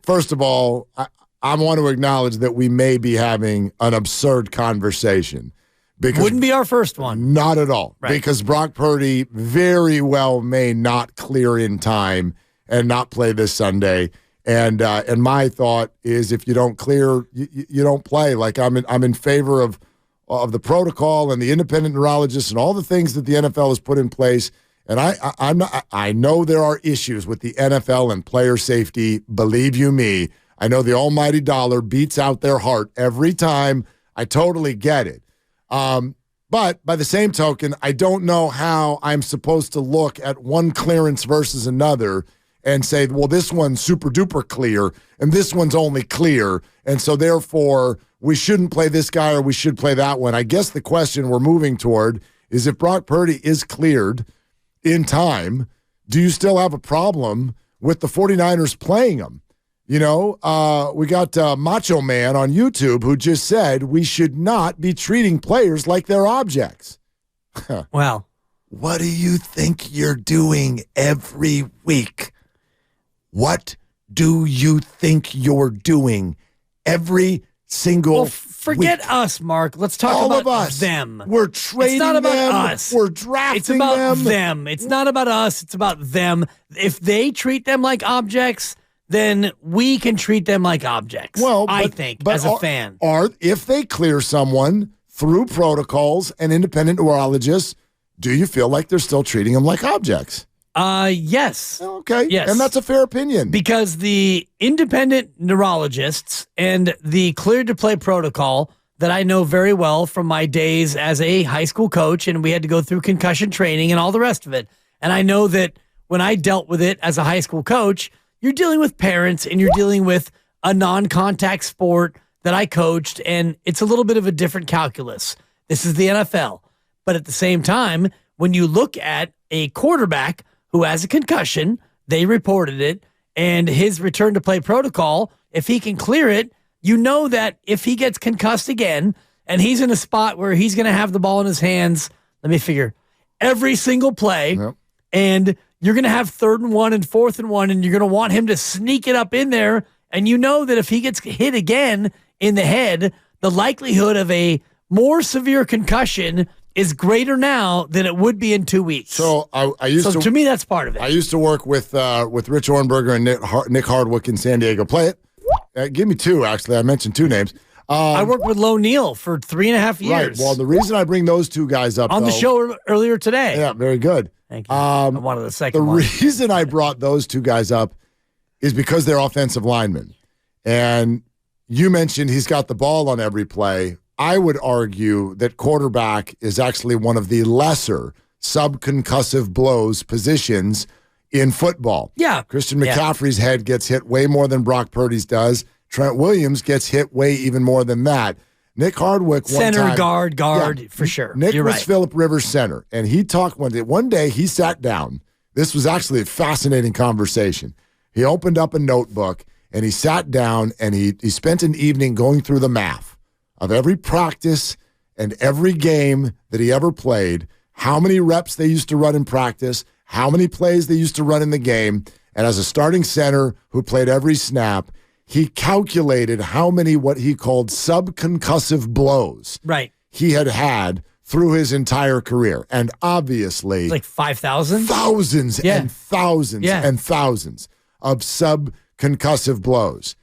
First of all, I want to acknowledge that we may be having an absurd conversation. Because wouldn't be our first one. Not at all. Right. Because Brock Purdy very well may not clear in time and not play this Sunday. And my thought is if you don't clear, you don't play. Like I'm in favor of the protocol and the independent neurologists and all the things that the NFL has put in place. And I know there are issues with the NFL and player safety. Believe you me, I know the almighty dollar beats out their heart every time. I totally get it. But by the same token, I don't know how I'm supposed to look at one clearance versus another and say, well, this one's super duper clear and this one's only clear. And so therefore we shouldn't play this guy or we should play that one. I guess the question we're moving toward is if Brock Purdy is cleared in time, do you still have a problem with the 49ers playing him? You know, we got Macho Man on YouTube who just said we should not be treating players like they're objects. Well, what do you think you're doing every week? What do you think you're doing every single forget week? Us, Mark. Let's talk All about of us. them. We're trading them. It's not about them. us. We're drafting It's about them. It's not about us. It's about them. If they treat them like objects, then we can treat them like objects. Well, I think, as a fan. If they clear someone through protocols and independent neurologists, do you feel like they're still treating them like objects? Yes. Okay. Yes. And that's a fair opinion. Because the independent neurologists and the cleared to play protocol that I know very well from my days as a high school coach, and we had to go through concussion training and all the rest of it. And I know that when I dealt with it as a high school coach, you're dealing with parents and you're dealing with a non-contact sport that I coached, and it's a little bit of a different calculus. This is the NFL. But at the same time, when you look at a quarterback who has a concussion, they reported it, and his return to play protocol, if he can clear it, you know that if he gets concussed again and he's in a spot where he's going to have the ball in his hands, let me figure, every single play, and you're going to have 3rd and 1 and 4th and 1, and you're going to want him to sneak it up in there, and you know that if he gets hit again in the head, the likelihood of a more severe concussion is greater now than it would be in 2 weeks. So to me, that's part of it. I used to work with Rich Ornberger and Nick Hardwick in San Diego. Play it. Give me two, actually. I mentioned two names. I worked with Lo Neal for 3.5 years. Right. Well, the reason I bring those two guys up on the show earlier today. Yeah, very good. Thank you. I wanted the second one. The reason I brought those two guys up is because they're offensive linemen. And you mentioned he's got the ball on every play. I would argue that quarterback is actually one of the lesser subconcussive blows positions in football. Yeah. Christian McCaffrey's head gets hit way more than Brock Purdy's does. Trent Williams gets hit way even more than that. Nick Hardwick, center, guard, for sure. Nick You're was right. Phillip Rivers center, and he talked one day he sat down. This was actually a fascinating conversation. He opened up a notebook, and he sat down, and he spent an evening going through the math of every practice and every game that he ever played, how many reps they used to run in practice, how many plays they used to run in the game, and as a starting center who played every snap, he calculated how many what he called subconcussive blows he had through his entire career. And obviously, like 5,000? Thousands and thousands and thousands of subconcussive blows.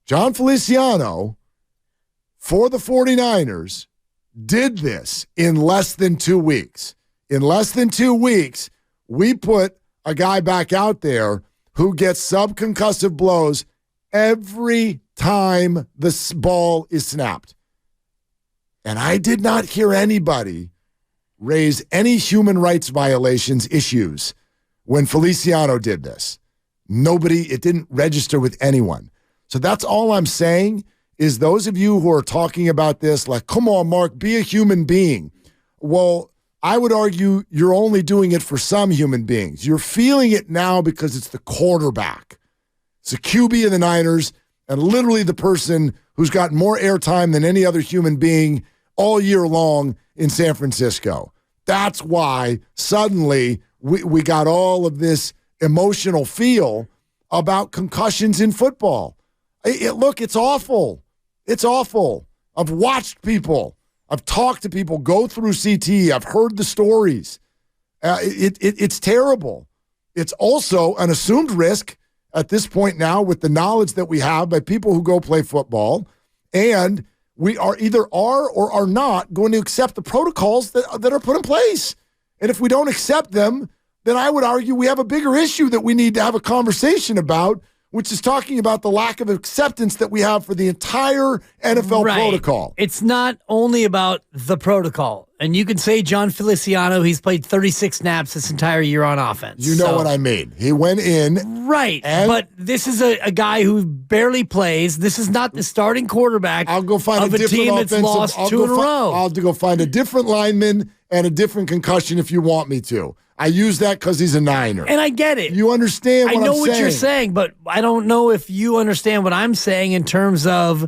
John Feliciano, for the 49ers, did this in less than 2 weeks. In less than 2 weeks, we put a guy back out there who gets subconcussive blows every time the ball is snapped. And I did not hear anybody raise any human rights violations issues when Feliciano did this. Nobody, it didn't register with anyone. So that's all I'm saying is those of you who are talking about this, like, come on, Mark, be a human being. Well, I would argue you're only doing it for some human beings. You're feeling it now because it's the quarterback. It's the QB of the Niners and literally the person who's got more airtime than any other human being all year long in San Francisco. That's why suddenly we got all of this emotional feel about concussions in football. Look, it's awful. It's awful. I've watched people. I've talked to people go through CT. I've heard the stories. It's terrible. It's also an assumed risk at this point now with the knowledge that we have by people who go play football, and we are either or are not going to accept the protocols that are put in place. And if we don't accept them, then I would argue we have a bigger issue that we need to have a conversation about, which is talking about the lack of acceptance that we have for the entire NFL protocol. It's not only about the protocol. And you can say John Feliciano, he's played 36 snaps this entire year on offense. You know what I mean. He went in. Right. But this is a guy who barely plays. This is not the starting quarterback I'll go find of a team that's lost two in a row. I'll have to go find a different lineman and a different concussion if you want me to. I use that because he's a Niner. And I get it. You understand what I'm saying. I know what you're saying, but I don't know if you understand what I'm saying in terms of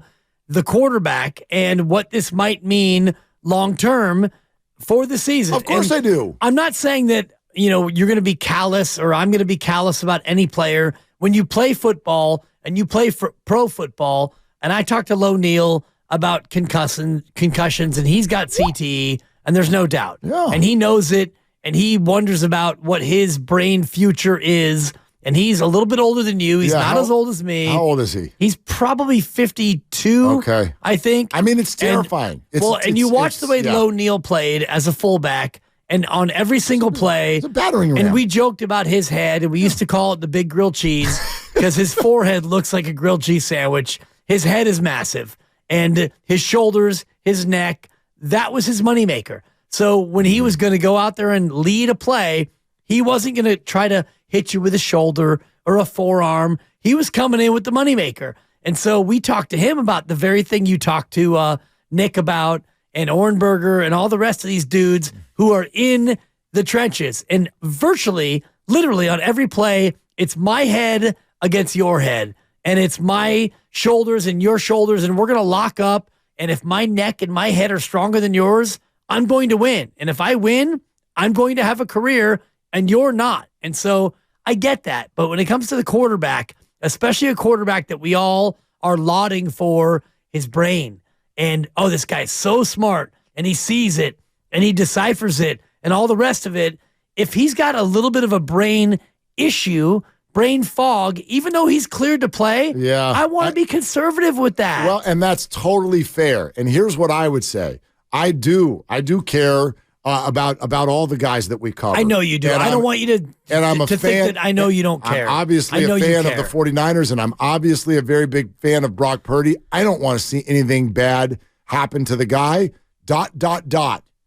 the quarterback and what this might mean long-term for the season. Of course I do. I'm not saying that, you're going to be callous or I'm going to be callous about any player. When you play football and you play for pro football, and I talked to Lo Neal about concussions, and he's got CTE, and there's no doubt. Yeah. And he knows it. And he wonders about what his brain future is. And he's a little bit older than you. He's not as old as me. How old is he? He's probably 52, okay. I think. I mean, it's terrifying. And you watch the way Lo Neal played as a fullback, and on every single play. It's a battering ram. And we joked about his head, and we used to call it the big grilled cheese because his forehead looks like a grilled cheese sandwich. His head is massive. And his shoulders, his neck, that was his moneymaker. So when he was going to go out there and lead a play, he wasn't going to try to hit you with a shoulder or a forearm. He was coming in with the moneymaker. And so we talked to him about the very thing you talked to Nick about, and Ornberger and all the rest of these dudes who are in the trenches. And virtually, literally on every play, it's my head against your head. And it's my shoulders and your shoulders, and we're going to lock up. And if my neck and my head are stronger than yours, I'm going to win. And if I win, I'm going to have a career and you're not. And so I get that. But when it comes to the quarterback, especially a quarterback that we all are lauding for his brain, and, this guy's so smart, and he sees it, and he deciphers it, and all the rest of it, if he's got a little bit of a brain issue, brain fog, even though he's cleared to play, I want to be conservative with that. Well, and that's totally fair. And here's what I would say. I do care about all the guys that we cover. I know you do. I don't want you to think that I know you don't care. I'm obviously a fan of the 49ers, and I'm obviously a very big fan of Brock Purdy. I don't want to see anything bad happen to the guy. ...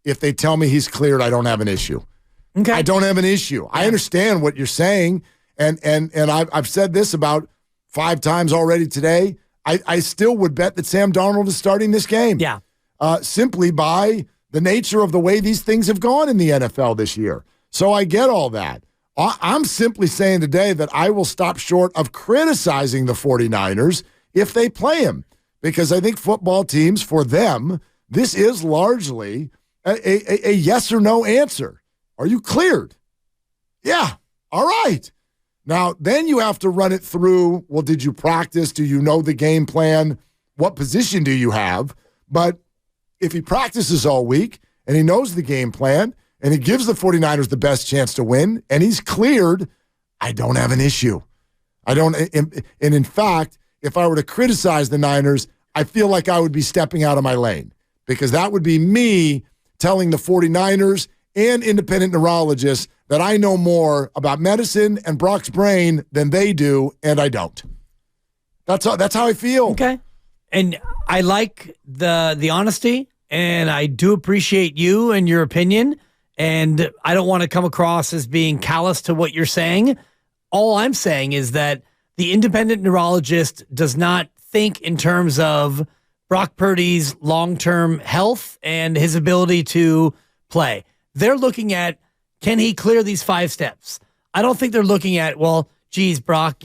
If they tell me he's cleared, I don't have an issue. Okay. I don't have an issue. I understand what you're saying, and I've said this about 5 times already today. I still would bet that Sam Darnold is starting this game. Yeah. Simply by the nature of the way these things have gone in the NFL this year. So I get all that. I'm simply saying today that I will stop short of criticizing the 49ers if they play him, because I think football teams, for them, this is largely a yes or no answer. Are you cleared? Yeah. All right. Now, then you have to run it through. Well, did you practice? Do you know the game plan? What position do you have? But if he practices all week and he knows the game plan and he gives the 49ers the best chance to win and he's cleared, I don't have an issue. And in fact, if I were to criticize the Niners, I feel like I would be stepping out of my lane, because that would be me telling the 49ers and independent neurologists that I know more about medicine and Brock's brain than they do, and I don't. That's how I feel. Okay. And I like the honesty, and I do appreciate you and your opinion, and I don't want to come across as being callous to what you're saying. All I'm saying is that the independent neurologist does not think in terms of Brock Purdy's long-term health and his ability to play. They're looking at, can he clear these 5 steps? I don't think they're looking at, well, geez, Brock,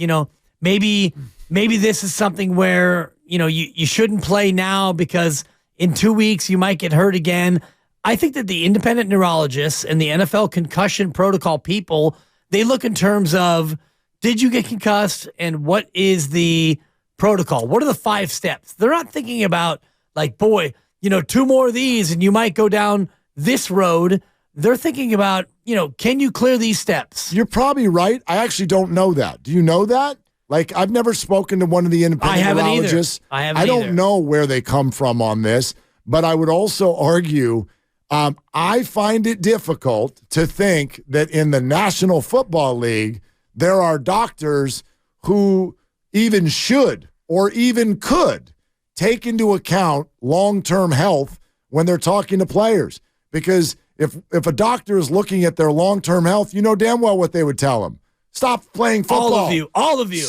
maybe this is something where, you shouldn't play now because in 2 weeks you might get hurt again. I think that the independent neurologists and the NFL concussion protocol people, they look in terms of did you get concussed, and what is the protocol? What are the 5 steps? They're not thinking about, like, boy, 2 more of these and you might go down this road. They're thinking about, can you clear these steps? You're probably right. I actually don't know that. Do you know that? Like, I've never spoken to one of the independent neurologists. I don't know where they come from on this, but I would also argue I find it difficult to think that in the National Football League, there are doctors who even should or even could take into account long-term health when they're talking to players. Because if a doctor is looking at their long-term health, you know damn well what they would tell them. Stop playing football. All of you.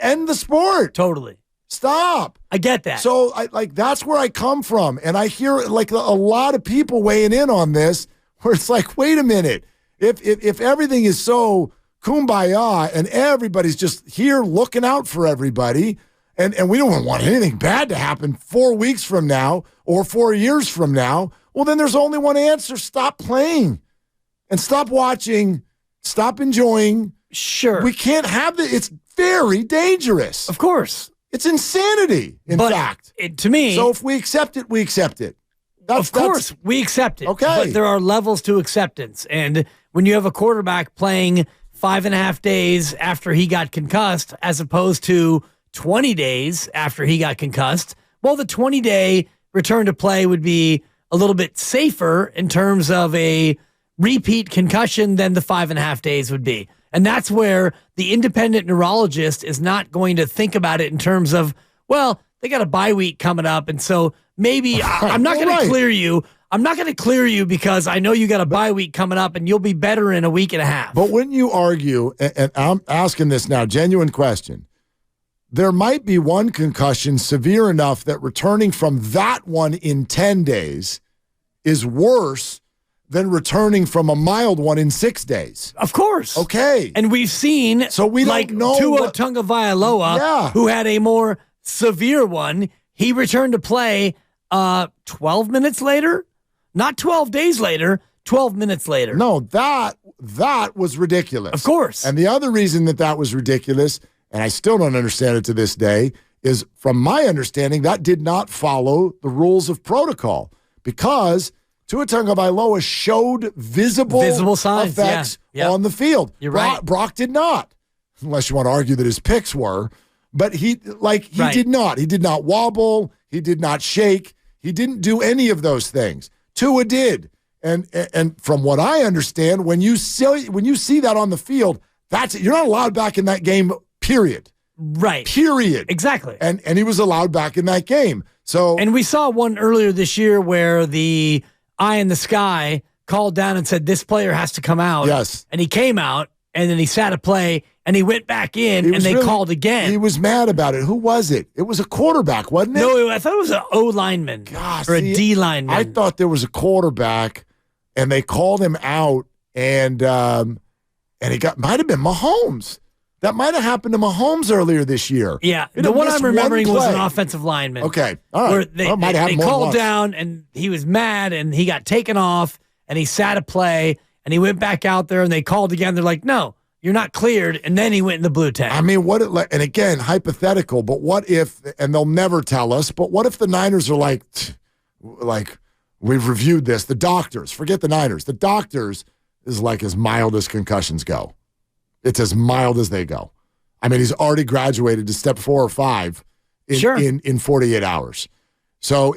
End the sport. Totally. Stop. I get that. So that's where I come from. And I hear like a lot of people weighing in on this where it's like, wait a minute. If everything is so kumbaya and everybody's just here looking out for everybody and we don't want anything bad to happen 4 weeks from now or 4 years from now, well, then there's only one answer. Stop playing and stop watching. Stop enjoying. Sure. We can't have that. It's very dangerous. Of course. It's insanity, in fact. To me. So if we accept it, we accept it. Of course, we accept it. Okay. But there are levels to acceptance. And when you have a quarterback playing 5.5 days after he got concussed, as opposed to 20 days after he got concussed, well, the 20-day return to play would be a little bit safer in terms of a repeat concussion than the 5.5 days would be. And that's where the independent neurologist is not going to think about it in terms of, well, they got a bye week coming up. And so maybe I'm not going to clear you. I'm not going to clear you because I know you got a bye week coming up and you'll be better in a week and a half. But when you argue, and I'm asking this now, genuine question, there might be one concussion severe enough that returning from that one in 10 days is worse than returning from a mild one in 6 days. Of course. Okay. And we've seen, so we don't know Tua Tagovailoa, who had a more severe one. He returned to play 12 minutes later, not 12 days later, 12 minutes later. No, that was ridiculous. Of course. And the other reason that was ridiculous, and I still don't understand it to this day, is from my understanding, that did not follow the rules of protocol because Tua Tagovailoa showed visible signs, effects on the field. You're right. Brock did not, unless you want to argue that his picks were. But he did not. He did not wobble. He did not shake. He didn't do any of those things. Tua did. And from what I understand, when you see that on the field, that's it. You're not allowed back in that game, period. Right. Period. Exactly. And he was allowed back in that game. So and we saw one earlier this year where the eye in the sky called down and said, this player has to come out. Yes. And he came out, and then he sat a play, and he went back in, and they called again. He was mad about it. Who was it? It was a quarterback, wasn't it? No, I thought it was an O lineman or a D lineman. I thought there was a quarterback, and they called him out, and it might have been Mahomes. That might have happened to Mahomes earlier this year. Yeah, the one I'm remembering was an offensive lineman. Okay, all right. Where they called down, and he was mad, and he got taken off, and he sat a play, and he went back out there, and they called again. They're like, no, you're not cleared, and then he went in the blue tag. I mean, and again, hypothetical, but what if, and they'll never tell us, but what if the Niners are like, we've reviewed this, the doctors, forget the Niners, the doctors is like as mild as concussions go. It's as mild as they go. I mean, he's already graduated to step 4 or 5 in 48 hours. So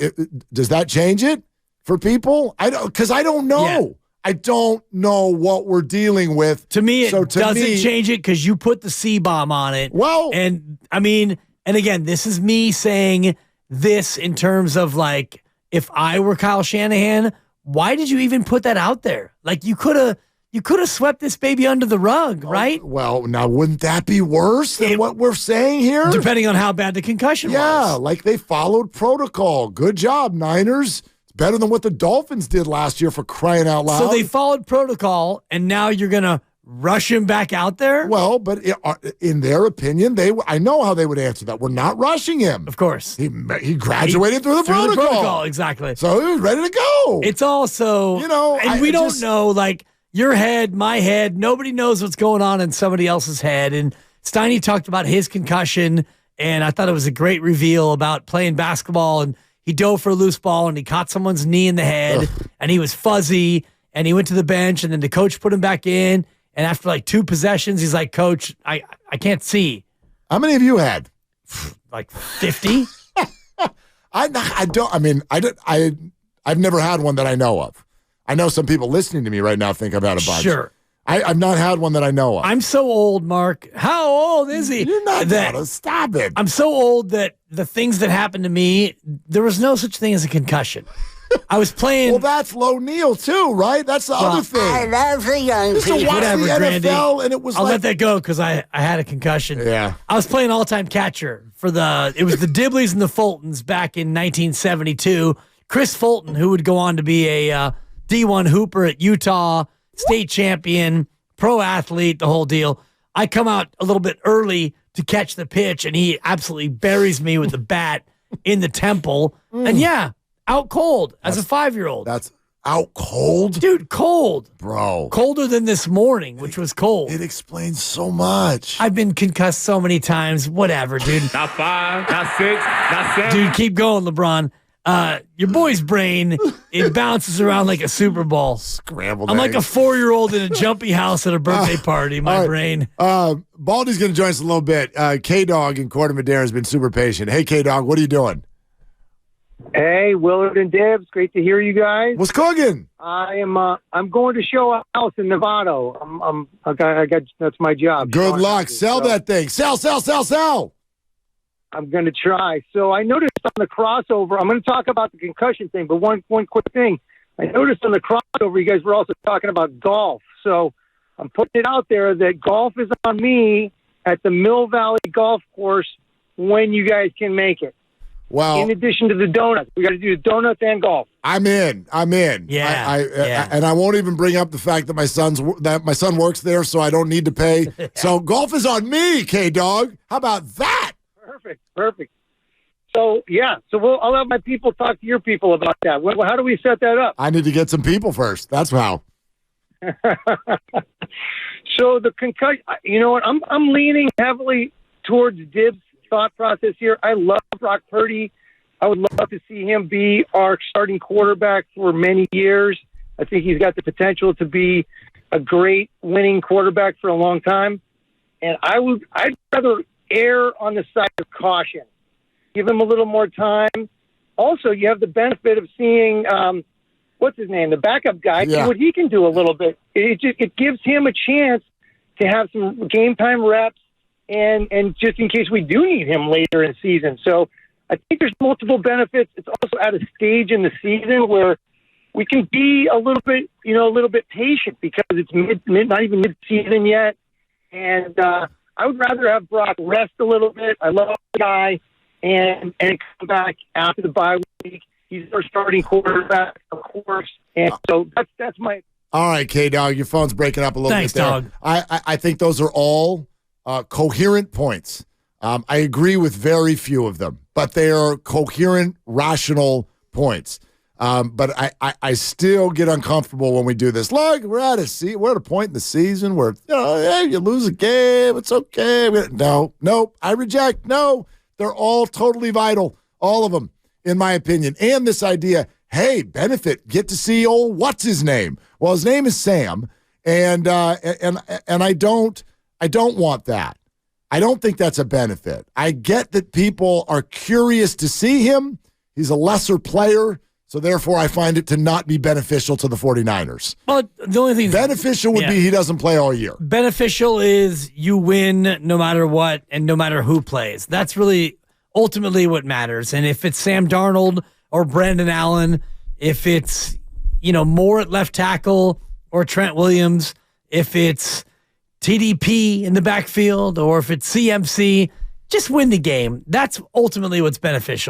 does that change it for people? Because I don't know. Yeah. I don't know what we're dealing with. To me, it doesn't change it because you put the C-bomb on it. Well, and I mean, and again, this is me saying this in terms of like, if I were Kyle Shanahan, why did you even put that out there? Like you could have swept this baby under the rug, right? Well, now wouldn't that be worse than what we're saying here? Depending on how bad the concussion was. Yeah, like they followed protocol. Good job, Niners. It's better than what the Dolphins did last year, for crying out loud. So they followed protocol, and now you're going to rush him back out there? Well, but in their opinion, I know how they would answer that. We're not rushing him. Of course. He graduated through the protocol. Exactly. So he was ready to go. It's also, and we don't know, like, your head, my head. Nobody knows what's going on in somebody else's head. And Steiny talked about his concussion, and I thought it was a great reveal about playing basketball. And he dove for a loose ball, and he caught someone's knee in the head, and he was fuzzy, and he went to the bench, and then the coach put him back in. And after like 2 possessions, he's like, Coach, I can't see. How many have you had? Like 50? I've never had one that I know of. I know some people listening to me right now think I've had a bunch. Sure. I've not had one that I know of. I'm so old, Mark. How old is he? You're not gonna stop it. I'm so old that the things that happened to me, there was no such thing as a concussion. I was playing. Well, that's Low Neal too, right? That's the other thing. I love the young Just to people. watch Whatever, the NFL, Grandy. and it was I'll like let that go because I had a concussion. Yeah. I was playing all-time catcher for it was the Dibleys and the Fultons back in 1972. Chris Fulton, who would go on to be a D1 hooper at Utah, state champion, pro athlete, the whole deal. I come out a little bit early to catch the pitch, and he absolutely buries me with the bat in the temple. And yeah, out cold as a 5-year-old. That's out cold? Dude, cold. Bro. Colder than this morning, which was cold. It explains so much. I've been concussed so many times. Whatever, dude. Not 5, not 6, not 7. Dude, keep going, LeBron. Your boy's brain, it bounces around like a Super Bowl. Scrambled I'm like a eggs. 4-year-old in a jumpy house at a birthday party, my all right. brain. Baldy's going to join us in a little bit. K-Dog in Corte Madera has been super patient. Hey, K-Dog, what are you doing? Hey, Willard and Dibs, great to hear you guys. What's cooking? I'm going to show a house in Nevada. I got that's my job. Good Showing luck. houses. Sell So that thing. Sell. I'm going to try. So I noticed on the crossover, I'm going to talk about the concussion thing, but one quick thing. I noticed on the crossover, you guys were also talking about golf. So I'm putting it out there that golf is on me at the Mill Valley Golf Course when you guys can make it. Well, In addition to the donuts, we got to do the donuts and golf. I'm in. Yeah, yeah. And I won't even bring up the fact that my son works there, so I don't need to pay. So golf is on me, K-Dog. How about that? Perfect. So, yeah. So I'll have my people talk to your people about that. How do we set that up? I need to get some people first. That's how. So the concussion, you know what? I'm leaning heavily towards Dibs' thought process here. I love Brock Purdy. I would love to see him be our starting quarterback for many years. I think he's got the potential to be a great winning quarterback for a long time. And I'd rather err on the side of caution. Give him a little more time. Also, you have the benefit of seeing what's his name, the backup guy, see what he can do a little bit. It gives him a chance to have some game time reps, and just in case we do need him later in the season. So I think there's multiple benefits. It's also at a stage in the season where we can be a little bit patient because it's not even mid-season yet, and I would rather have Brock rest a little bit. I love the guy, and come back after the bye week. He's our starting quarterback, of course, and so that's my. All right, K-Dog, your phone's breaking up a little Thanks, bit there. dog. I think those are all coherent points. I agree with very few of them, but they are coherent, rational points. But I still get uncomfortable when we do this. Look, we're at a point in the season where you lose a game, it's okay. Nope, I reject. No, they're all totally vital, all of them, in my opinion. And this idea, hey, benefit, get to see old what's his name. Well, his name is Sam, and I don't want that. I don't think that's a benefit. I get that people are curious to see him. He's a lesser player. So, therefore, I find it to not be beneficial to the 49ers. Well, the only thing Beneficial would be he doesn't play all year. beneficial is you win no matter what and no matter who plays. That's really ultimately what matters. And if it's Sam Darnold or Brandon Allen, if it's, Moore at left tackle or Trent Williams, if it's TDP in the backfield or if it's CMC, just win the game. That's ultimately what's beneficial.